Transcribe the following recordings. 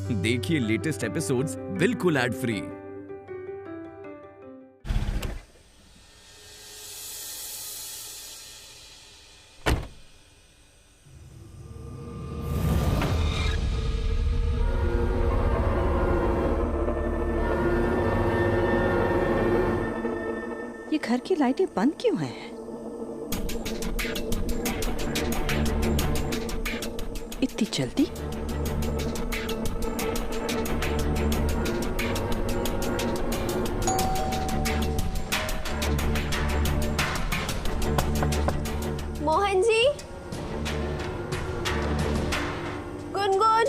देखिए latest episodes बिल्कुल ad free. ये घर की लाइटें बंद क्यों हैं? इतनी जल्दी? मोहन जी, गुनगुन,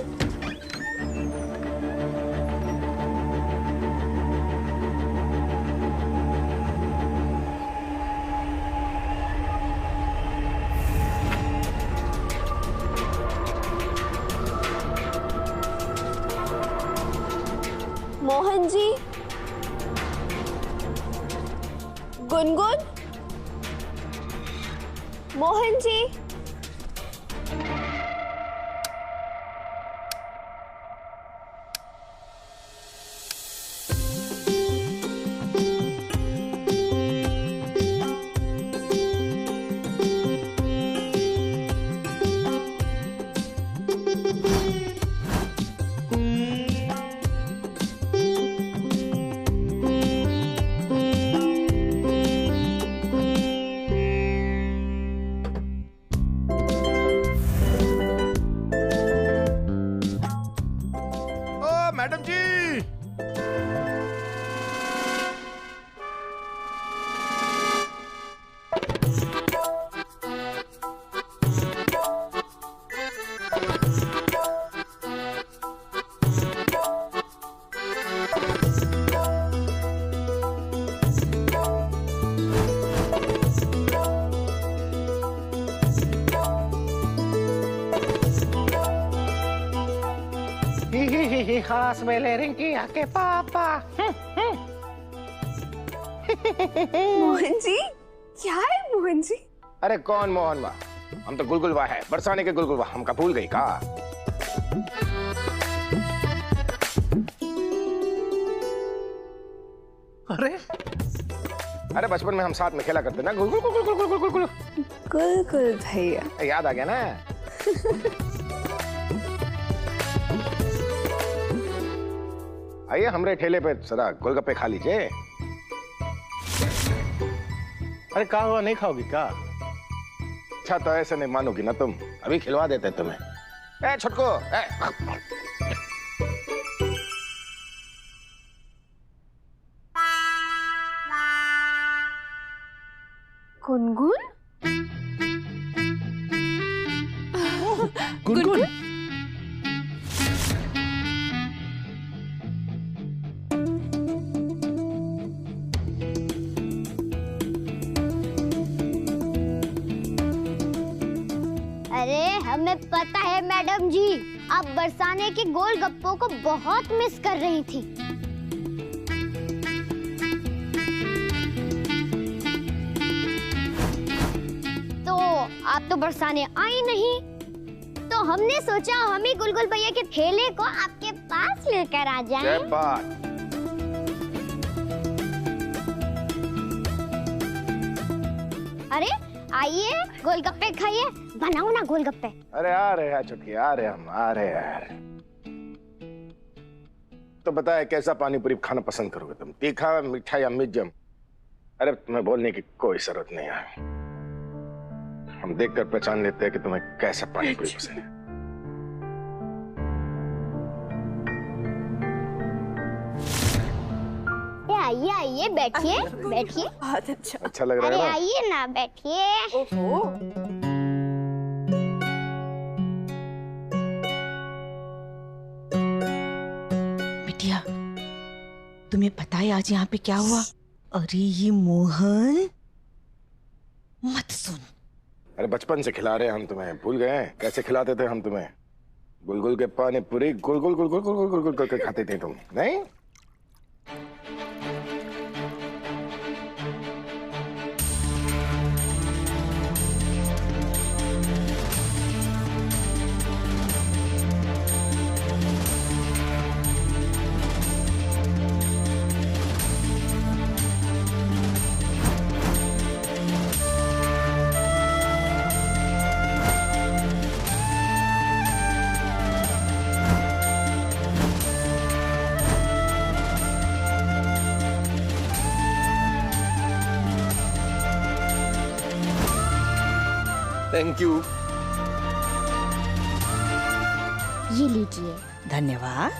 मोहन जी, गुनगुन, मोहन जी। मैडम जी, खास मेले रिंकी आके पापा। मोहन जी, क्या है मोहन जी? अरे कौन मोहन वा? हम तो गुलगुलवा है, बरसाने के गुलगुलवा। हमका भूल गई का? अरे बचपन में हम साथ में खेला करते ना, गुलगुल गुलगुल गुलगुल गुलगुल गुलगुल। गुलगुल भैया, याद आ गया ना? आइए हमरे ठेले पे सदा गोलगप्पे खा लीजिए। अरे क्या हुआ, नहीं खाओगी क्या? अच्छा तो ऐसे नहीं मानोगी ना तुम, अभी खिलवा देते तुम्हें। ए छुटको, गुनगुन, गुनगुन, अरे हमें पता है मैडम जी, आप बरसाने के गोलगप्पों को बहुत मिस कर रही थी। तो आप तो बरसाने आई नहीं, तो हमने सोचा हम ही गुलगुल भैया के ठेले को आपके पास लेकर आ जाएं। क्या बात। अरे आइए गोलगप्पे खाइए, बनाओ ना गोलगप्पे। अरे आ रहे हैं चुटकी, आ रहे हम, आ रहे यार। तो बताए कैसा पानी पूरी खाना पसंद करोगे तुम, तीखा, मीठा या मीडियम? अरे तुम्हें बोलने की कोई जरूरत नहीं है, हम देखकर पहचान लेते हैं कि तुम्हें कैसा पानी पूरी पसंद है। आइए आइए, बैठिए बैठिए। बहुत अच्छा। अच्छा लग रहा अरे है ना? आइए ना, बैठिए। ओहो, बिटिया, तुम्हें पता है आज यहाँ पे क्या हुआ? अरे ये मोहन, मत सुन। अरे बचपन से खिला रहे हैं हम तुम्हें, भूल गए हैं कैसे खिलाते थे हम तुम्हें? गुलगुल के पानी पूरी गुलगुल गुलगुल गुलगुल गुलगुल करके खाते थे तुम, नहीं? Thank you. ये लीजिए। धन्यवाद।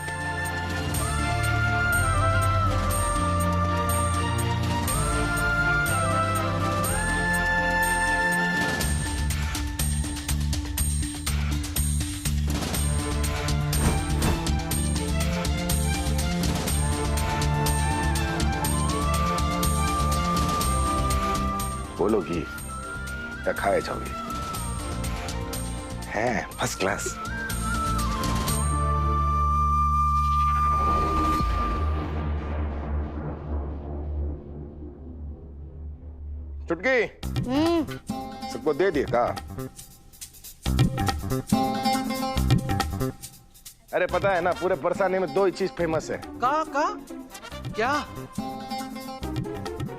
बोलोगी या खाए जाओगी? हैं फर्स्ट क्लास। चुटकी सबको दे दिए का? अरे पता है ना, पूरे बरसाने में 2 ही चीज फेमस है। का क्या?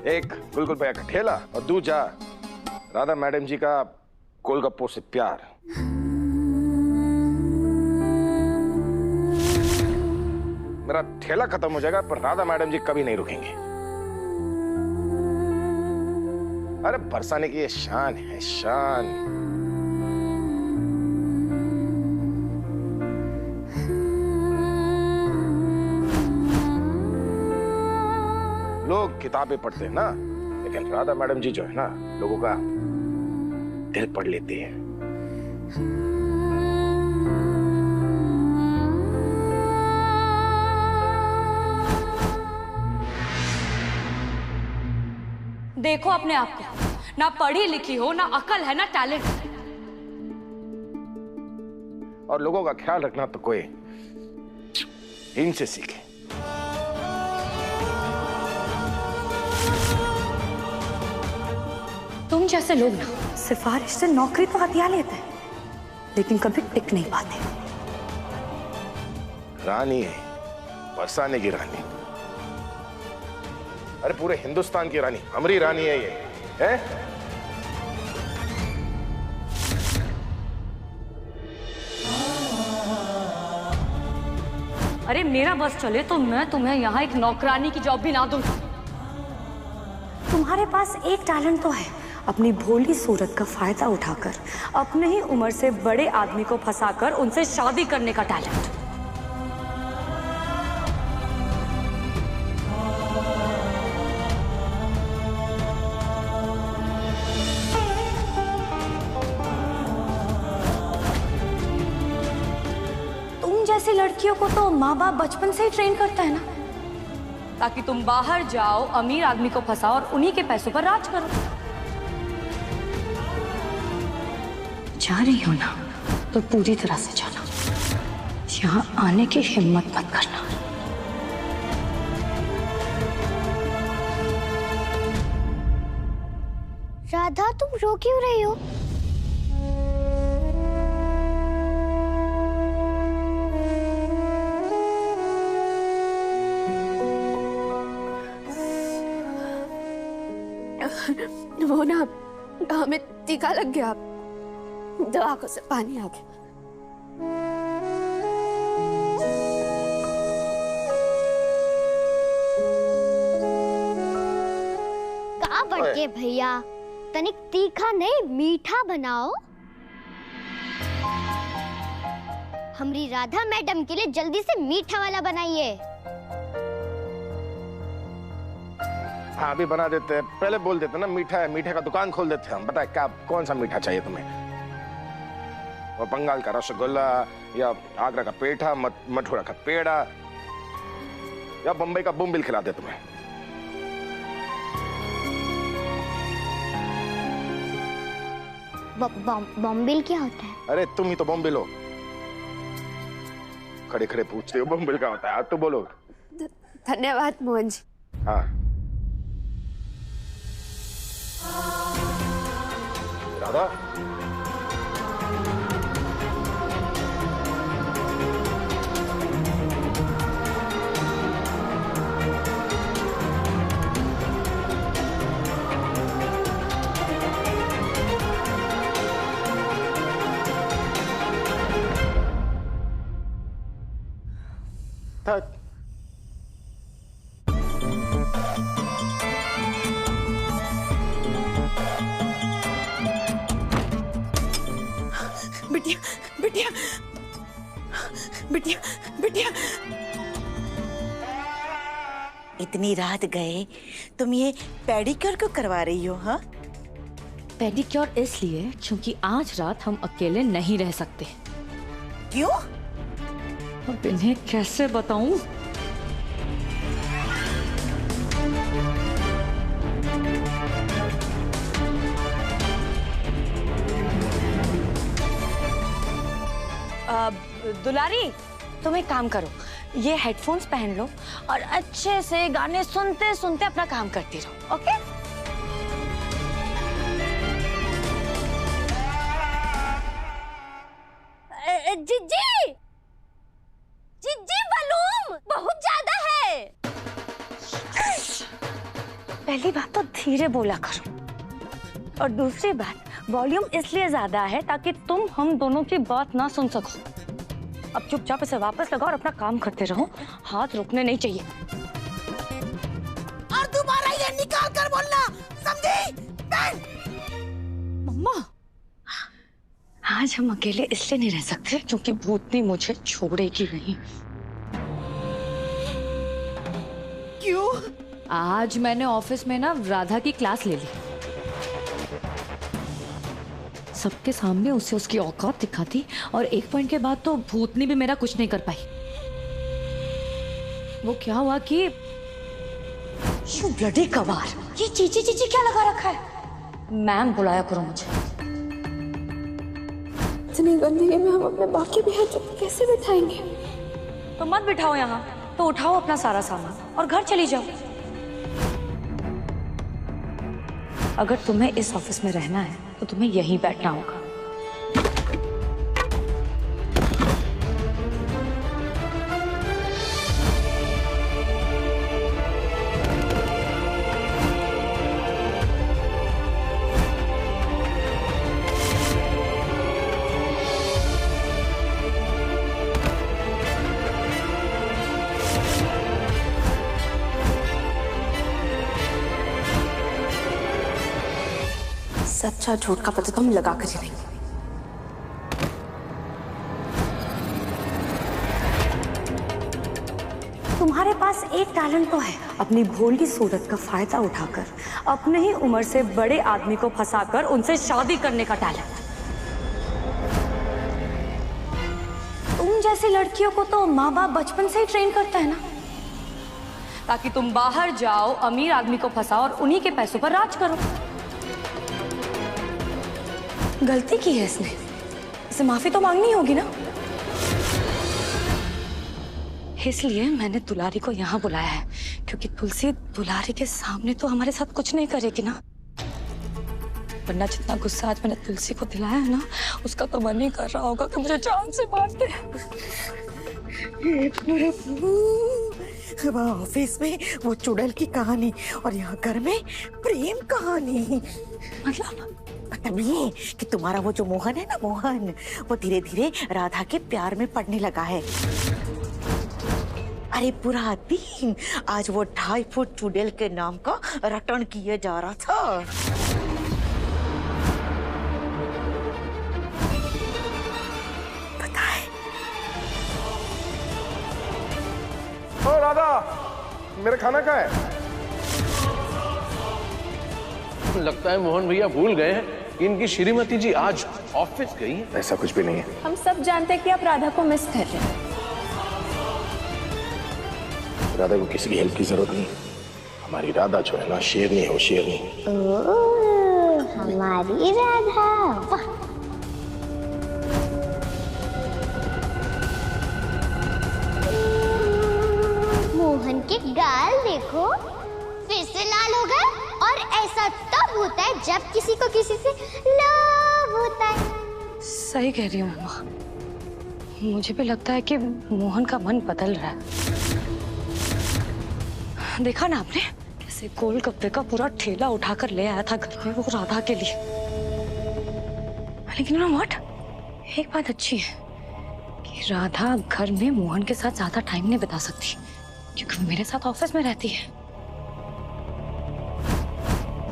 एक गुलगुल भैया का ठेला और दूजा राधा मैडम जी का गोलगप्पों से प्यार। मेरा ठेला खत्म हो जाएगा पर राधा मैडम जी कभी नहीं रुकेंगे। अरे बरसाने की ये शान है, शान। लोग किताबें पढ़ते हैं ना, लेकिन राधा मैडम जी जो है ना, लोगों का दिल पढ़ लेती है। देखो अपने आप को, ना पढ़ी लिखी हो, ना अकल है, ना टैलेंट। और लोगों का ख्याल रखना तो कोई इनसे सीखे। तुम जैसे लोग ना सिफारिश से नौकरी तो हथिया लेते हैं, लेकिन कभी टिक नहीं पाते। रानी है, बरसाने की रानी। अरे पूरे हिंदुस्तान की रानी, हमारी रानी है ये, है? अरे मेरा बस चले तो मैं तुम्हें यहाँ एक नौकरानी की जॉब भी ना दूं। तुम्हारे पास एक टैलेंट तो है, अपनी भोली सूरत का फायदा उठाकर अपने ही उम्र से बड़े आदमी को फंसाकर उनसे शादी करने का टैलेंट। तुम जैसी लड़कियों को तो माँ बाप बचपन से ही ट्रेन करता है ना, ताकि तुम बाहर जाओ, अमीर आदमी को फंसाओ और उन्हीं के पैसों पर राज करो। जा रही हो ना तो पूरी तरह से जाना, यहाँ आने की हिम्मत मत करना। राधा, तुम रो क्यों रही हो? वो ना हमें टीका लग गया, दो आंखों से पानी आ गया। कहाँ बढ़ के भैया, तनिक तीखा नहीं मीठा बनाओ। हमारी राधा मैडम के लिए जल्दी से मीठा वाला बनाइए। हाँ अभी बना देते हैं, पहले बोल देते ना मीठा है, मीठे का दुकान खोल देते हैं हम। बताए क्या, कौन सा मीठा चाहिए तुम्हें? वो बंगाल का रसगुल्ला या आगरा का पेठा, मठुरा का पेड़ा या बम्बई का बुम्बिल खिलाते तुम्हें? बॉम्बिल क्या होता है? अरे तुम ही तो बॉम्बिल हो, खड़े खड़े पूछते हो बॉम्बिल क्या होता है। आज तो बोलो। धन्यवाद मोहन जी। हाँ राधा, थक बिटिया बिटिया बिटिया बिटिया, इतनी रात गए तुम ये पेडिक्योर क्यों करवा रही हो? हाँ, पेडिक्योर इसलिए क्योंकि आज रात हम अकेले नहीं रह सकते। क्यों? अब इन्हें कैसे बताऊं? दुलारी, तुम एक काम करो, ये हेडफोन्स पहन लो और अच्छे से गाने सुनते सुनते अपना काम करती रहो, ओके? जिज्जी जिज्जी, वॉल्यूम बहुत ज्यादा है। पहली बात तो धीरे बोला करो, और दूसरी बात वॉल्यूम इसलिए ज्यादा है ताकि तुम हम दोनों की बात ना सुन सको। अब चुपचाप इसे वापस लगाओ और अपना काम करते रहो, हाथ रुकने नहीं चाहिए। और दोबारा ये निकाल कर बोलना, समझी? मम्मा, आज हम अकेले इसलिए नहीं रह सकते क्योंकि भूतनी मुझे छोड़ेगी नहीं। क्यों? आज मैंने ऑफिस में ना राधा की क्लास ले ली। सबके सामने उसे उसकी औकात दिखाती और एक पॉइंट के बाद तो भूतनी भी मेरा कुछ नहीं कर पाई। वो क्या हुआ कि यू ब्लडी कवार, ये चीची चीची क्या लगा रखा है? मैम बुलाया करो मुझे। इतनी गंदगी में हम अपने बाकी भी हाथ कैसे बिठाएंगे? तो मत बिठाओ यहाँ, तो उठाओ अपना सारा सामान और घर चली जाओ। अगर तुम्हें इस ऑफिस में रहना है तो तुम्हें यहीं बैठना होगा। सच्चा झूठ का पता तो हम लगा कर ही रहेंगे। तुम्हारे पास एक टैलेंट तो है, अपनी भोली सूरत का फायदा उठाकर अपने ही उम्र से बड़े आदमी को फंसाकर उनसे शादी करने का टैलेंट। तुम जैसी लड़कियों को तो माँ बाप बचपन से ही ट्रेन करता है ना, ताकि तुम बाहर जाओ, अमीर आदमी को फंसाओ और उन्हीं के पैसों पर राज करो। गलती की है इसने, इसे माफी तो मांगनी होगी ना। इसलिए मैंने दुलारी को यहाँ बुलाया है, क्योंकि तुलसी दुलारी के सामने तो हमारे साथ कुछ नहीं करेगी ना। वरना जितना गुस्सा आज मैंने तुलसी को दिलाया है ना, उसका तो मन ही कर रहा होगा कि मुझे जान से मार दे। वहाँ ऑफिस में वो चुड़ैल की कहानी और यहाँ घर में प्रेम कहानी। मतलब ये कि तुम्हारा वो जो मोहन है ना, मोहन, वो धीरे धीरे राधा के प्यार में पड़ने लगा है। अरे पूरा दिन आज वो 2.5 फुट चुड़ैल के नाम का रटन किए जा रहा था। पता है? ओ राधा, मेरा खाना कहाँ है? लगता है मोहन भैया भूल गए हैं कि इनकी श्रीमती जी आज ऑफिस गई है। ऐसा कुछ भी नहीं है। हम सब जानते हैं कि आप राधा को मिस कर रहे हैं। राधा को किसी की हेल्प की जरूरत नहीं। हमारी राधा जो है ना, शेरनी है, वो शेरनी। ओह, हमारी राधा, वाह। मोहन के गाल देखो, फिर से लाल हो गए। और ऐसा तब होता है जब किसी को किसी से लव होता है। सही कह रही हूँ मम्मा, मुझे भी लगता है कि मोहन का मन बदल रहा है। देखा ना आपने, कैसे गोलगप्पे का पूरा ठेला उठाकर ले आया था घर में वो राधा के लिए। लेकिन ना व्हाट, एक बात अच्छी है कि राधा घर में मोहन के साथ ज्यादा टाइम नहीं बिता सकती, क्योंकि वो मेरे साथ ऑफिस में रहती है।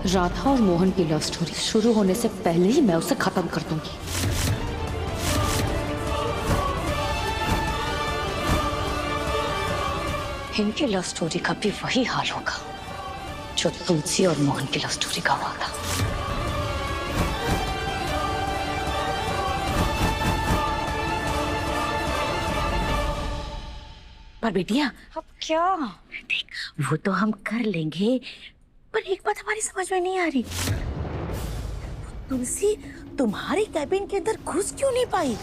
राधा और मोहन की लव स्टोरी शुरू होने से पहले ही मैं उसे खत्म कर दूंगी। इनकी लव स्टोरी का भी वही हाल होगा जो तुलसी और मोहन की लव स्टोरी का हुआ था। पर बिटिया, अब क्या? देख, वो तो हम कर लेंगे, पर एक बात हमारी समझ में नहीं आ रही, तुलसी तुम्हारे कैबिन के अंदर घुस क्यों नहीं पाई?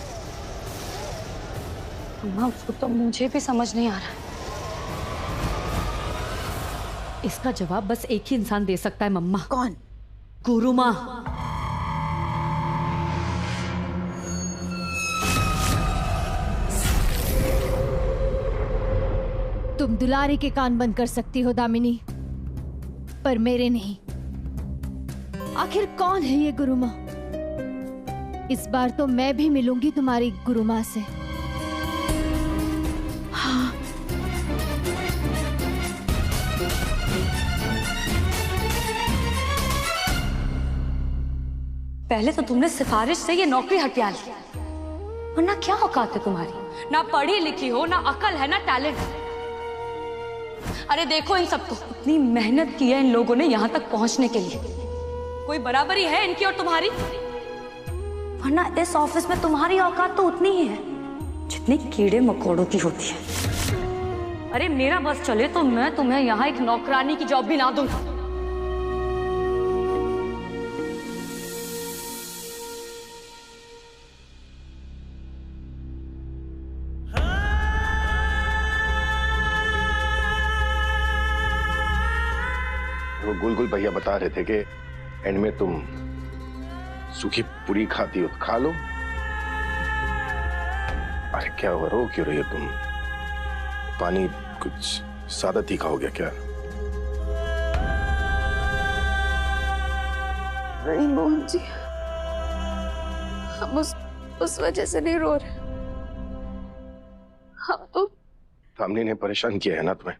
अम्मा, उसको तो मुझे भी समझ नहीं आ रहा है। इसका जवाब बस एक ही इंसान दे सकता है मम्मा। कौन? गुरु माँ। तुम दुलारी के कान बंद कर सकती हो दामिनी, पर मेरे नहीं। आखिर कौन है ये गुरु माँ? इस बार तो मैं भी मिलूंगी तुम्हारी गुरु माँ से। हाँ। पहले तो तुमने सिफारिश से ये नौकरी हटिया ली, वरना क्या औकात है तुम्हारी? ना पढ़ी लिखी हो, ना अकल है, ना टैलेंट। अरे देखो इन सबको, इतनी मेहनत की है इन लोगों ने यहाँ तक पहुंचने के लिए। कोई बराबरी है इनकी और तुम्हारी? वरना इस ऑफिस में तुम्हारी औकात तो उतनी ही है जितनी कीड़े मकोड़ों की होती है। अरे मेरा बस चले तो मैं तुम्हें यहाँ एक नौकरानी की जॉब भी ना दूं। वो गुलगुल भैया बता रहे थे कि एंड में तुम सूखी पूरी खाती हो, खा लो। अरे क्या हुआ, रो क्यों रही हो तुम? पानी कुछ सादा तीखा हो गया क्या? नहीं मोहन जी, हम उस वजह से नहीं रो रहे। हम तो फैमिली ने परेशान किया है ना तुम्हें?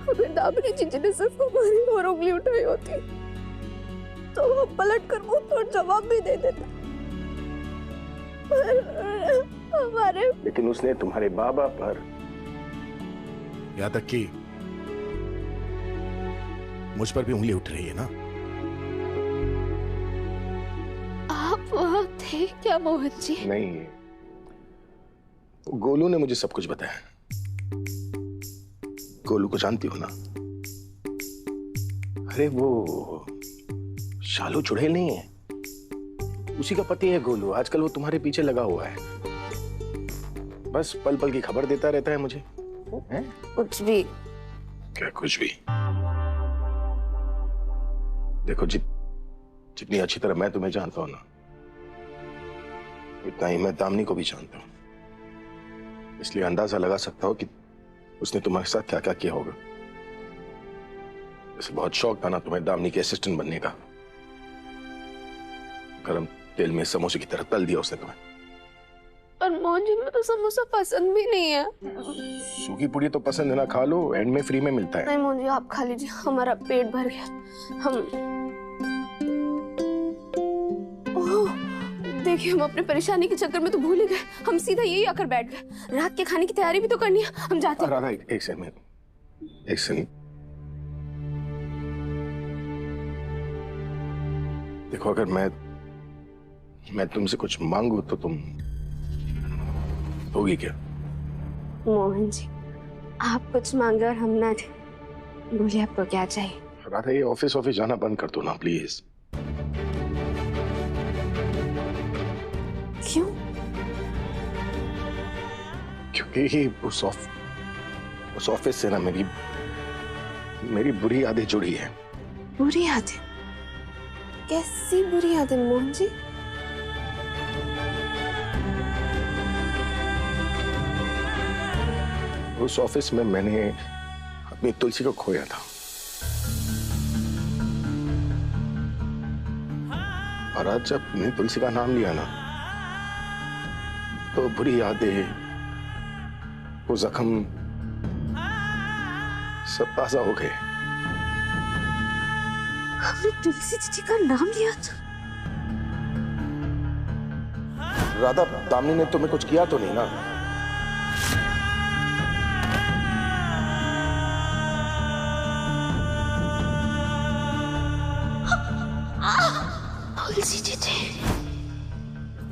अगर दामिनी जीजी ने सिर्फ हमारी और उंगली उठाई होती तो हम पलट कर मुंह तोड़ जवाब भी दे देते। हमारे लेकिन उसने तुम्हारे बाबा पर, यहाँ तक कि मुझ पर भी उंगली उठ रही है ना। आप वहाँ थे क्या मोहन जी? नहीं, गोलू ने मुझे सब कुछ बताया। गोलू को जानती हो ना? अरे वो शालू चुड़ैल नहीं है, उसी का पति है गोलू। आजकल वो तुम्हारे पीछे लगा हुआ है, बस पल पल की खबर देता रहता है मुझे। है? कुछ भी। क्या कुछ भी? देखो, जितनी अच्छी तरह मैं तुम्हें जानता हूं ना, उतना ही मैं दामिनी को भी जानता हूं। इसलिए अंदाजा लगा सकता हूं कि उसने तुम्हारे साथ क्या क्या किया होगा। जैसे बहुत शौक था ना तुम्हें दामिनी के असिस्टेंट बनने का, गरम तेल में समोसे की तरह तल दिया उसने तुम्हें। पर मोहन जी, में तो समोसा पसंद भी नहीं है। सूखी पूरी तो पसंद है ना, खा लो, एंड में फ्री में मिलता है। नहीं मोहन जी, आप खा लीजिए, हमारा पेट भर गया। हम देखिए, हम अपने परेशानी के चक्कर में तो भूल ही गए। हम सीधा यही आकर बैठ गए। रात के खाने की तैयारी भी तो करनी है, हम जाते हैं। राधा, एक सेकंड, एक सेकंड। देखो, अगर मैं तुमसे कुछ मांगू तो तुम होगी क्या? मोहन जी, आप कुछ मांगे और हम ना दे, बोलिए आपको क्या चाहिए? राधा, ये ऑफिस जाना बंद कर दो ना प्लीज। क्यों? क्योंकि उस ऑफिस से ना मेरी बुरी यादें जुड़ी है। बुरी यादें? कैसी बुरी यादें मोहन जी? उस ऑफिस में मैंने अपनी तुलसी को खोया था, और आज जब मैंने तुलसी का नाम लिया ना, तो बुरी यादें, वो जख्म सब ताजा हो गए। हमने तुलसी चीची का नाम लिया था। राधा, दामिनी ने तुम्हें कुछ किया तो नहीं ना? तुलसी चीची,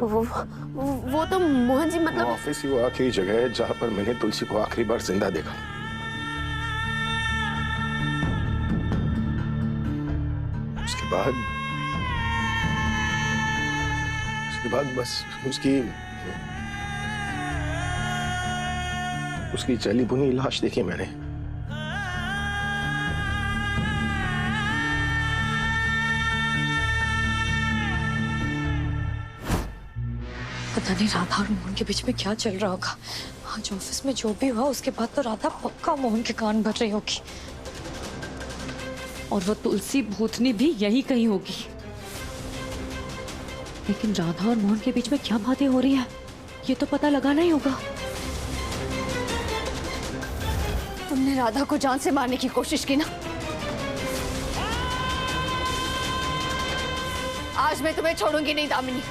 वो तो मोहन जी मतलब ऑफिस ही वो आखिरी जगह है जहां पर मैंने तुलसी को आखिरी बार जिंदा देखा। उसके बाद बस उसकी जली भुनी लाश देखी मैंने। पता नहीं राधा और मोहन के बीच में क्या चल रहा होगा। आज ऑफिस में जो भी हुआ उसके बाद तो राधा पक्का मोहन के कान भर रही होगी। और वो तुलसी भूतनी भी यही कहीं होगी। लेकिन राधा और मोहन के बीच में क्या बातें हो रही है ये तो पता लगाना ही होगा। तुमने राधा को जान से मारने की कोशिश की ना? आज मैं तुम्हें छोड़ूंगी नहीं दामिनी।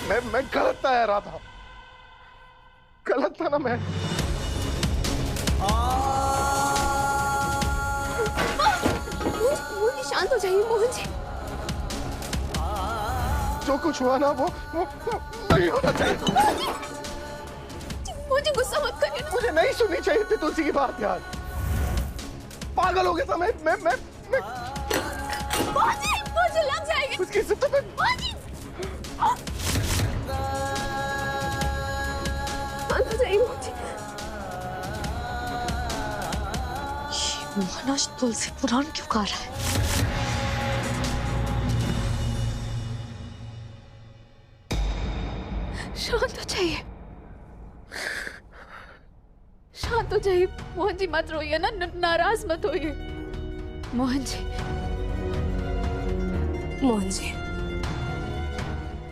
मैं गलत था यार राधा, गलत था ना मैं। शांत हो जाइए मोहन जी। जो कुछ हुआ ना वो नहीं होना चाहिए। मुझे गुस्सा मत करिए। मुझे नहीं सुननी चाहिए थी तुलसी की बात यार। पागल हो गया था मैं। मुझे लग जाएगी उसकी इज्जत पे। शांत हो जाइए मोहन जी। मोहन आज तुलसी पुराण क्यों गा रहा है? शांत हो जाइए, शांत हो जाइए मोहन जी। मत रोइए ना, नाराज मत होइए मोहन जी। मोहन जी,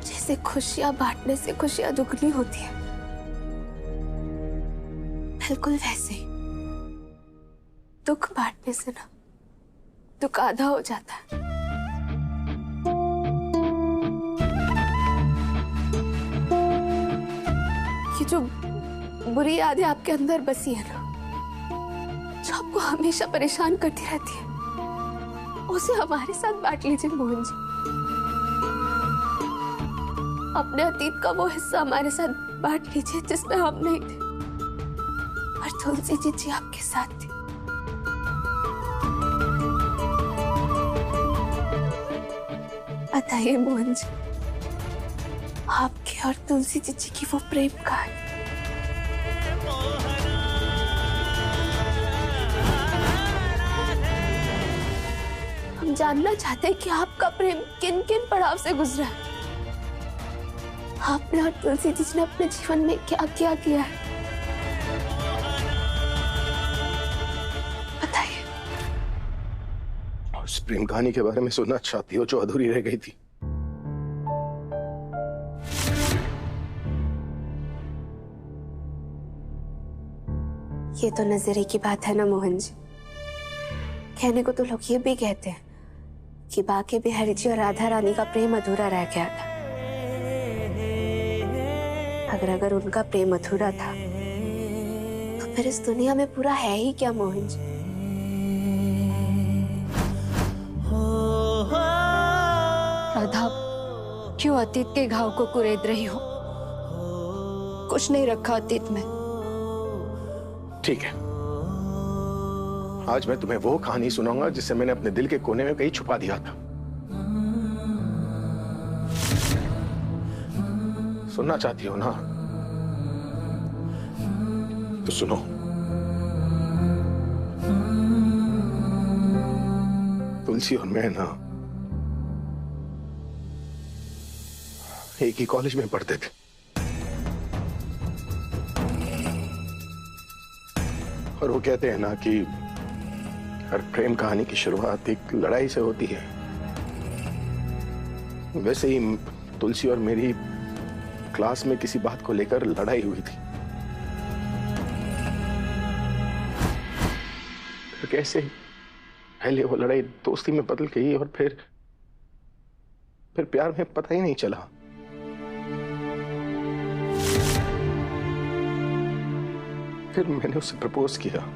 जैसे खुशियां बांटने से खुशियां दुगनी होती है, बिल्कुल वैसे ही दुख बांटने से ना दुख आधा हो जाता है। ये जो बुरी यादें आपके अंदर बसी है ना, जो आपको हमेशा परेशान करती रहती है, उसे हमारे साथ बांट लीजिए मोहन जी। अपने अतीत का वो हिस्सा हमारे साथ बांट लीजिए जिसमें हम नहीं थे और तुलसी चीची आपके साथ थी। बताइए मोहन जी, आपके और तुलसी चीची की वो प्रेम कहानी हम जानना चाहते हैं कि आपका प्रेम किन किन पड़ाव से गुजरा है। आपने और तुलसी चीची ने अपने जीवन में क्या क्या किया है, बताइए। उस प्रेम कहानी के बारे में सुनना चाहती हो जो अधूरी रह गई थी? ये तो नजरिए की बात है ना मोहन जी। कहने को तो लोग ये भी कहते हैं कि बाके बिहारी जी और राधा रानी का प्रेम अधूरा रह गया था। अगर उनका प्रेम अधूरा था तो फिर इस दुनिया में पूरा है ही क्या मोहन जी? राधा, क्यों अतीत के घाव को कुरेद रही हो? कुछ नहीं रखा अतीत में। ठीक है, आज मैं तुम्हें वो कहानी सुनाऊंगा जिसे मैंने अपने दिल के कोने में कहीं छुपा दिया था। सुनना चाहती हो ना? तो सुनो। तुलसी और मैं ना एक ही कॉलेज में पढ़ते थे। और वो कहते हैं ना कि हर प्रेम कहानी की शुरुआत एक लड़ाई से होती है। वैसे ही तुलसी और मेरी क्लास में किसी बात को लेकर लड़ाई हुई थी। तो कैसे पहले वो लड़ाई दोस्ती में बदल गई और फिर प्यार में पता ही नहीं चला। फिर मैंने उसे प्रपोज किया।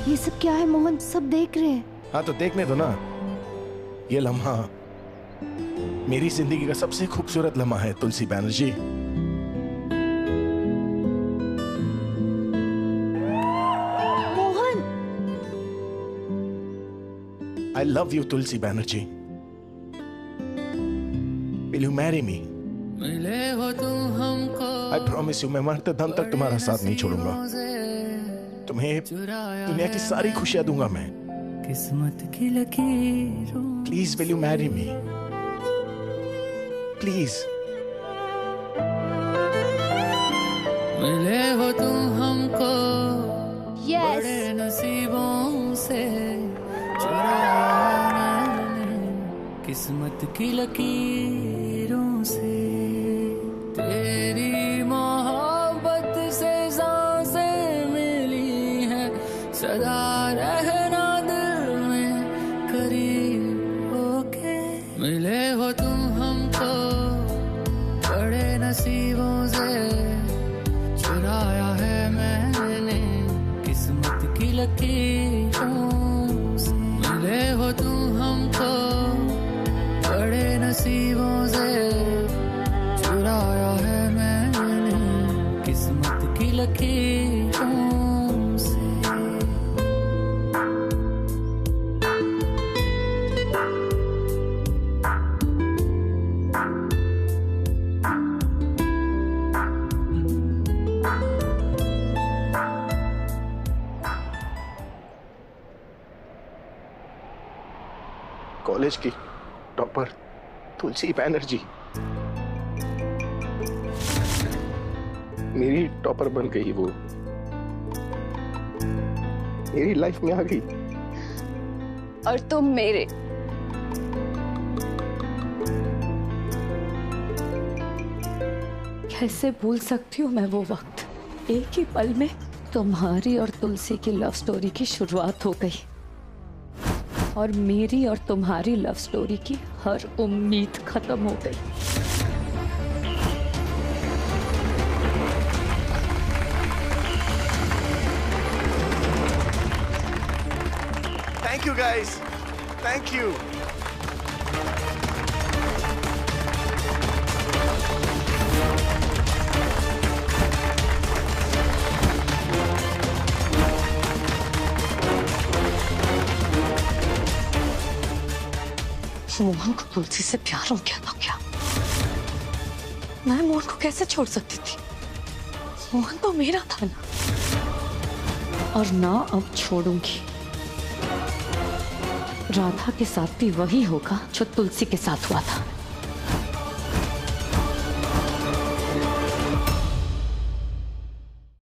ये सब क्या है मोहन? सब देख रहे हैं। हाँ तो देखने दो ना। ये लम्हा मेरी जिंदगी का सबसे खूबसूरत लम्हा है तुलसी Banerjee. Mohan, I love you, Tulsi Banerjee. Will you marry me? I promise you, मैं मरते दम तक तुम्हारा साथ नहीं छोड़ूंगा। तुम्हें दुनिया की सारी खुशियां दूंगा मैं। किस्मत की लकीरों। Please, will you marry me? Please. मिले हो तुम हमको yes. बड़े नसीबों से चुराया मैंने किस्मत की लकीरों से। तेरी मोहब्बत से सांसें मिली हैं, सदा रहना दिल में करीब होके। मिले हो तुम हमको बड़े नसीबों से चुराया है मैंने किस्मत की लकीरों से। मिले हो तुम हमको बड़े नसीबों से चुराया है मैंने किस्मत की लकीरों से। कॉलेज की टॉपर तुलसी बैनर्जी मेरी टॉपर बन गई। वो मेरी लाइफ में आ गई। और तुम मेरे। कैसे भूल सकती हूँ मैं वो वक्त? एक ही पल में तुम्हारी और तुलसी की लव स्टोरी की शुरुआत हो गई और मेरी और तुम्हारी लव स्टोरी की हर उम्मीद खत्म हो गई। Thank you guys. Thank you. Mohan को तुलसी से प्यार हो गया था क्या? मैं मोहन को कैसे छोड़ सकती थी? मोहन तो मेरा था ना। और ना अब छोड़ूंगी। राधा के साथ भी वही होगा जो तुलसी के साथ हुआ था।